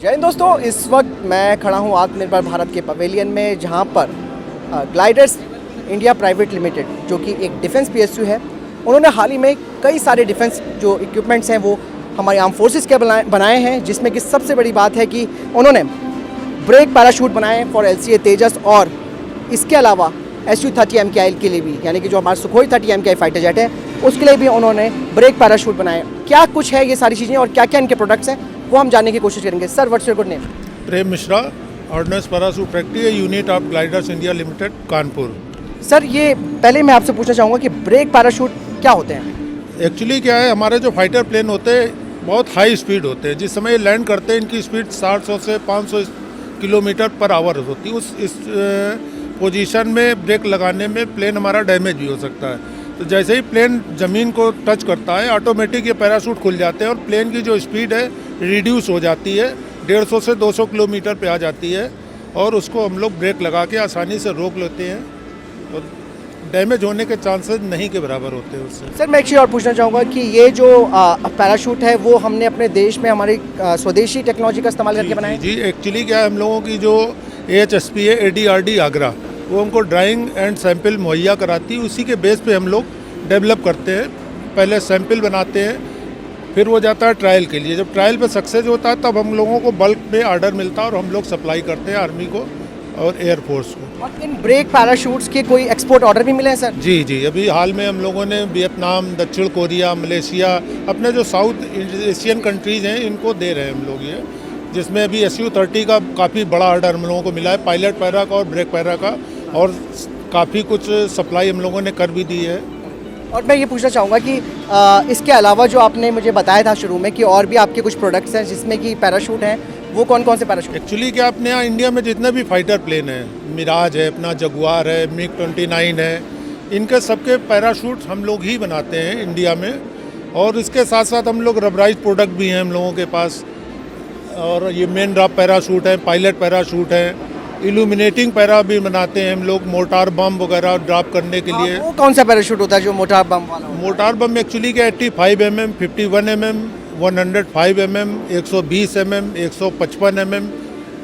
जय हिंद दोस्तों, इस वक्त मैं खड़ा हूँ आत्मनिर्भर भारत के पवेलियन में, जहाँ पर ग्लाइडर्स इंडिया प्राइवेट लिमिटेड जो कि एक डिफेंस पीएसयू है, उन्होंने हाल ही में कई सारे डिफेंस जो इक्विपमेंट्स हैं वो हमारे आर्म फोर्सेस के बनाए हैं, जिसमें कि सबसे बड़ी बात है कि उन्होंने ब्रेक पैराशूट बनाए फॉर LCA तेजस और इसके अलावा Su-30 MKI के लिए भी, यानी कि जो हमारा सुखोई 30 MKI फाइटर जेट है उसके लिए भी उन्होंने ब्रेक पैराशूट बनाए। क्या कुछ है ये सारी चीज़ें और क्या क्या इनके प्रोडक्ट्स हैं वो हम जानने की कोशिश करेंगे। Sir, what's your good name? Prem Mishra, ordnance parachute factory unit of gliders India limited, Kanpur. Sir, ये पहले मैं आपसे पूछना चाहूँगा कि ब्रेक पैराशूट क्या होते हैं? एक्चुअली क्या है, हमारे जो फाइटर प्लेन होते हैं बहुत हाई स्पीड होते हैं। जिस समय लैंड करते हैं इनकी स्पीड 700 से 500 किलोमीटर पर आवर होती है। इस पोजीशन में ब्रेक लगाने में प्लेन हमारा डैमेज भी हो सकता है। तो जैसे ही प्लेन ज़मीन को टच करता है ऑटोमेटिक ये पैराशूट खुल जाते हैं और प्लेन की जो स्पीड है रिड्यूस हो जाती है, 150 से 200 किलोमीटर पे आ जाती है और उसको हम लोग ब्रेक लगा के आसानी से रोक लेते हैं और डैमेज होने के चांसेस नहीं के बराबर होते हैं उससे। सर, मैं एक चीज़ और पूछना चाहूँगा कि ये जो पैराशूट है वो हमने अपने देश में हमारी स्वदेशी टेक्नोलॉजी का इस्तेमाल करके बनाया? जी, एक्चुअली क्या है, हम लोगों की जो AHSP है ADRD आगरा, वो हमको ड्राइंग एंड सैंपल मुहैया कराती है। उसी के बेस पे हम लोग डेवलप करते हैं। पहले सैंपल बनाते हैं, फिर वो जाता है ट्रायल के लिए। जब ट्रायल पे सक्सेस होता है तब हम लोगों को बल्क में ऑर्डर मिलता है और हम लोग सप्लाई करते हैं आर्मी को और एयरफोर्स को। और इन ब्रेक पैराशूट्स के कोई एक्सपोर्ट ऑर्डर भी मिले हैं सर? जी, अभी हाल में हम लोगों ने वियतनाम, दक्षिण कोरिया, मलेशिया, अपने जो साउथ एशियन कंट्रीज़ हैं इनको दे रहे हैं हम लोग ये, जिसमें अभी Su-30 का काफ़ी बड़ा ऑर्डर हम लोगों को मिला है, पायलट पैरा का और ब्रेक पैरा का, और काफ़ी कुछ सप्लाई हम लोगों ने कर भी दी है। और मैं ये पूछना चाहूँगा कि इसके अलावा जो आपने मुझे बताया था शुरू में कि और भी आपके कुछ प्रोडक्ट्स हैं जिसमें कि पैराशूट हैं, वो कौन कौन से पैराशूट? एक्चुअली क्या, अपने यहाँ इंडिया में जितने भी फाइटर प्लेन हैं, मिराज है, अपना जगुआर है, MiG-29 है, इनके सबके पैराशूट हम लोग ही बनाते हैं इंडिया में। और इसके साथ साथ हम लोग रबराइज प्रोडक्ट भी हैं हम लोगों के पास, और ये मेन ड्रॉप पैराशूट है, पायलट पैराशूट है, इल्यूमिनेटिंग पैरा भी बनाते हैं हम लोग, मोटार बम वगैरह ड्रॉप करने के लिए। वो कौन सा पैराशूट होता है जो मोटार बम वाला? मोटार बम एक्चुअली क्या 85 mm, 51 mm, 105 mm, 120 mm, 155 mm,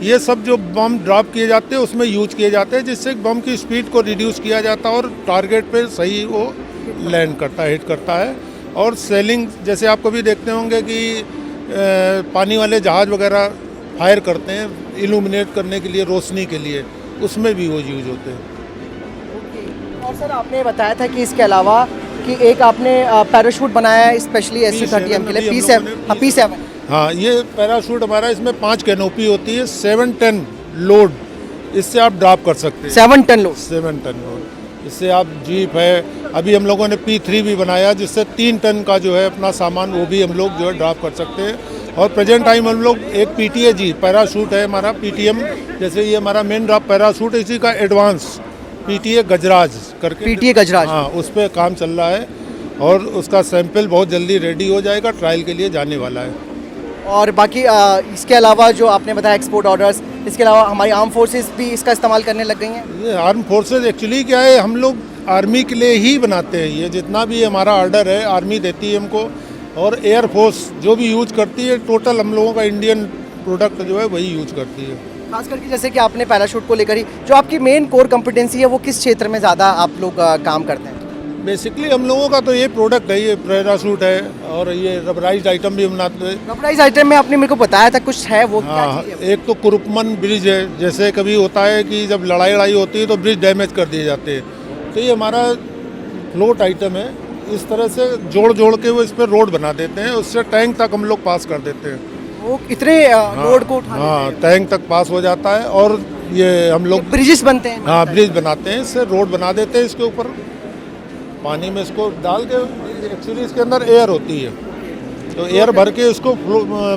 ये सब जो बम ड्रॉप किए जाते हैं उसमें यूज किए जाते हैं, जिससे बम की स्पीड को रिड्यूस किया जाता है और टारगेट पे सही वो लैंड करता है, हिट करता है। और सेलिंग, जैसे आप कभी देखते होंगे कि पानी वाले जहाज़ वगैरह फायर करते हैं इल्यूमिनेट करने के लिए, रोशनी के लिए, उसमें भी वो यूज होते हैं। और सर, आपने बताया था कि इसके अलावा कि एक आपने पैराशूट बनाया है स्पेशली Su-30M के लिए, P7। हाँ, ये पैराशूट हमारा, इसमें 5 कैनोपी होती है, 7 टन लोड इससे आप ड्रॉप कर सकते हैं। 7 टन लोड? 7 टन लोड इससे आप जीप है, अभी हम लोगों ने P3 भी बनाया जिससे 3 टन का जो है अपना सामान वो भी हम लोग जो है ड्रॉप कर सकते हैं। और प्रेजेंट टाइम हम लोग एक PTA जी पैराशूट है हमारा, PTM, जैसे ये हमारा मेन ड्रॉप पैराशूट है, इसी का एडवांस PTA गजराज करके, PTA गजराज, हाँ, उस पर काम चल रहा है और उसका सैंपल बहुत जल्दी रेडी हो जाएगा, ट्रायल के लिए जाने वाला है। और बाकी इसके अलावा जो आपने बताया एक्सपोर्ट ऑर्डर्स, इसके अलावा हमारी आर्म फोर्सेस भी इसका इस्तेमाल करने लग गई हैं? ये आर्म फोर्सेस एक्चुअली क्या है, हम लोग आर्मी के लिए ही बनाते हैं। ये जितना भी हमारा ऑर्डर है आर्मी देती है हमको, और एयरफोर्स जो भी यूज करती है, टोटल हम लोगों का इंडियन प्रोडक्ट जो है वही यूज करती है। खास करके जैसे कि आपने पैराशूट को लेकर ही जो आपकी मेन कोर कॉम्पिटेंसी है वो किस क्षेत्र में ज़्यादा आप लोग काम करते हैं? बेसिकली हम लोगों का तो ये प्रोडक्ट है, ये पैराशूट है, और ये रबराइज आइटम भी बनाते हैं। रबराइज आइटम में आपने मेरे को बताया था कुछ है, वो क्या हाँ, चीज़ है? एक तो कुरुकमन ब्रिज है, जैसे कभी होता है कि जब लड़ाई होती है तो ब्रिज डैमेज कर दिए जाते हैं, तो ये हमारा फ्लोट आइटम है। इस तरह से जोड़ के वो इस पर रोड बना देते हैं, उससे टैंक तक हम लोग पास कर देते हैं। वो इतने लोड को उठा हाँ, टैंक तक पास हो जाता है। और ये हम लोग ब्रिजेस बनते हैं? हाँ, ब्रिज बनाते हैं, इससे रोड बना देते हैं, इसके ऊपर पानी में इसको डाल के, एक्चुअली इसके अंदर एयर होती है, तो एयर भर के इसको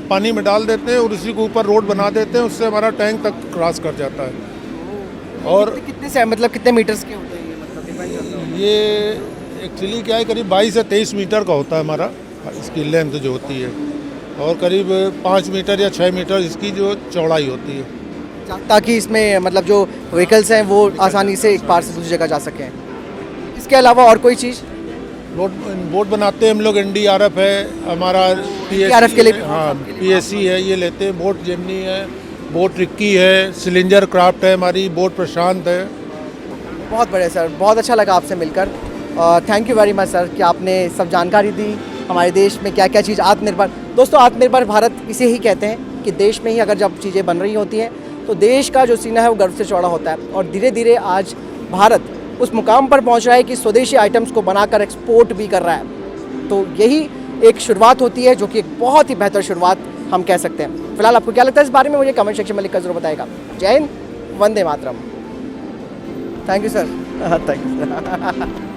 पानी में डाल देते हैं और उसी के ऊपर रोड बना देते हैं, उससे हमारा टैंक तक क्रॉस कर जाता है। और कितने से मतलब कितने मीटर्स के होते हैं ये, मतलब डिपेंड करता है? ये एक्चुअली क्या है, करीब 22 से 23 मीटर का होता है हमारा, इसकी लेंथ जो होती है, और करीब 5 मीटर या 6 मीटर इसकी जो चौड़ाई होती है, ताकि इसमें मतलब जो व्हीकल्स हैं वो आसानी से एक पार से दूसरी जगह जा सकें। इसके अलावा और कोई चीज़? बोट बनाते हैं हम लोग, NDRF है हमारा, NDRF के लिए भी हाँ PSC है, ये लेते हैं। बोट जेमनी है, बोट रिक्की है, सिलेंजर क्राफ्ट है हमारी, बोट प्रशांत है। बहुत बढ़िया सर, बहुत अच्छा लगा आपसे मिलकर। Thank you very much sir कि आपने सब जानकारी दी हमारे देश में क्या क्या चीज़ आत्मनिर्भर। दोस्तों, आत्मनिर्भर भारत इसे ही कहते हैं कि देश में ही अगर जब चीज़ें बन रही होती हैं तो देश का जो सीना है वो गर्व से चौड़ा होता है। और धीरे धीरे आज भारत उस मुकाम पर पहुंच रहा है कि स्वदेशी आइटम्स को बनाकर एक्सपोर्ट भी कर रहा है। तो यही एक शुरुआत होती है, जो कि एक बहुत ही बेहतर शुरुआत हम कह सकते हैं। फिलहाल आपको क्या लगता है इस बारे में, मुझे कमेंट सेक्शन में लिखकर जरूर बताएगा। जय हिंद, वंदे मातरम। Thank you sir. Thank you.